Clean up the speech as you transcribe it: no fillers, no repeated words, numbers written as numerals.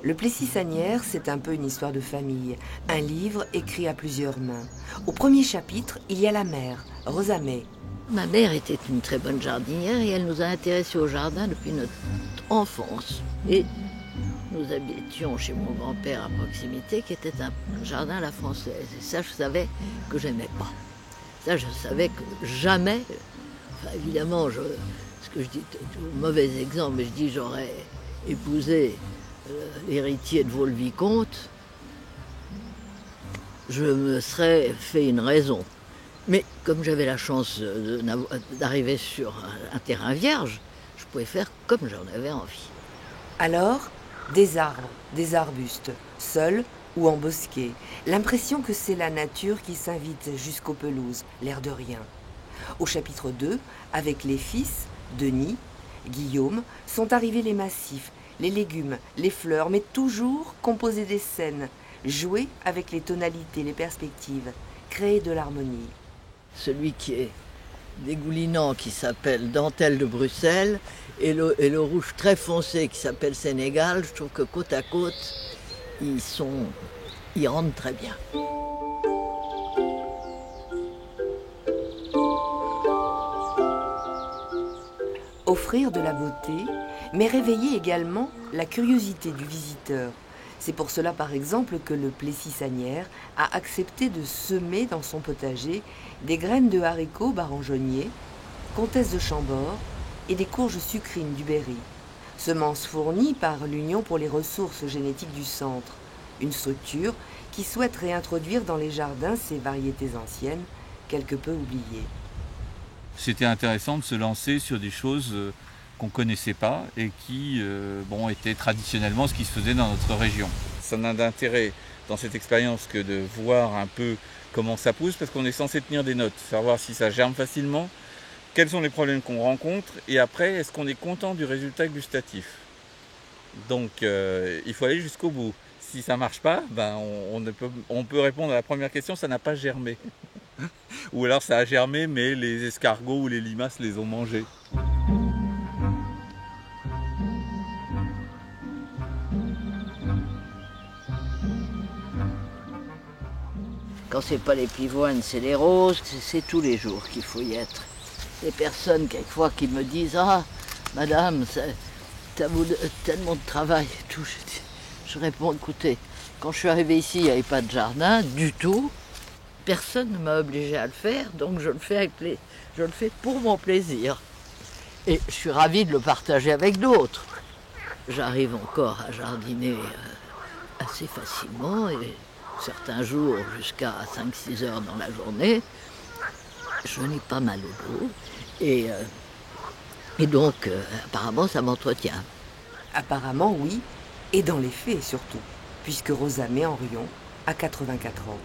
Le Plessis-Sagnières, c'est un peu une histoire de famille, un livre écrit à plusieurs mains. Au premier chapitre, il y a la mère, Rosa May. Ma mère était une très bonne jardinière et elle nous a intéressés au jardin depuis notre enfance. Et nous habitions chez mon grand-père à proximité, qui était un jardin à la française. Et ça, je savais que j'aimais pas. Ça, je savais que jamais, enfin, évidemment, ce que je dis, mauvais exemple, mais je dis j'aurais épousé l'héritier de Vaux-le-Vicomte, je me serais fait une raison. Mais comme j'avais la chance d'arriver sur un terrain vierge, je pouvais faire comme j'en avais envie. Alors, des arbres, des arbustes, seuls ou embosqués. L'impression que c'est la nature qui s'invite jusqu'aux pelouses, l'air de rien. Au chapitre 2, avec les fils, Denis, Guillaume, sont arrivés les massifs, les légumes, les fleurs, mais toujours composer des scènes, jouer avec les tonalités, les perspectives, créer de l'harmonie. Celui qui est dégoulinant, qui s'appelle Dentelle de Bruxelles, et le rouge très foncé qui s'appelle Sénégal, je trouve que côte à côte, ils rendent très bien. Offrir de la beauté, mais réveiller également la curiosité du visiteur. C'est pour cela, par exemple, que le Plessis-Sagnières a accepté de semer dans son potager des graines de haricots barangeonniers, comtesse de Chambord et des courges sucrines du Berry. Semences fournies par l'Union pour les ressources génétiques du Centre, une structure qui souhaite réintroduire dans les jardins ces variétés anciennes, quelque peu oubliées. C'était intéressant de se lancer sur des choses qu'on ne connaissait pas et qui étaient traditionnellement ce qui se faisait dans notre région. Ça n'a d'intérêt dans cette expérience que de voir un peu comment ça pousse, parce qu'on est censé tenir des notes, savoir si ça germe facilement, quels sont les problèmes qu'on rencontre, et après, est-ce qu'on est content du résultat gustatif. Donc il faut aller jusqu'au bout. Si ça ne marche pas, on peut répondre à la première question, ça n'a pas germé. Ou alors ça a germé, mais les escargots ou les limaces les ont mangés. Quand c'est pas les pivoines, c'est les roses, c'est tous les jours qu'il faut y être. Les personnes, quelquefois, qui me disent « Ah, madame, t'as tellement de travail et tout. » Je réponds « Écoutez, quand je suis arrivée ici, il n'y avait pas de jardin du tout. Personne ne m'a obligé à le faire, donc je le fais pour mon plaisir. Et je suis ravie de le partager avec d'autres. J'arrive encore à jardiner assez facilement et certains jours jusqu'à 5-6 heures dans la journée. Je n'ai pas mal au dos et donc apparemment ça m'entretient. Apparemment oui, et dans les faits surtout, puisque Rosa May en Rion a 84 ans.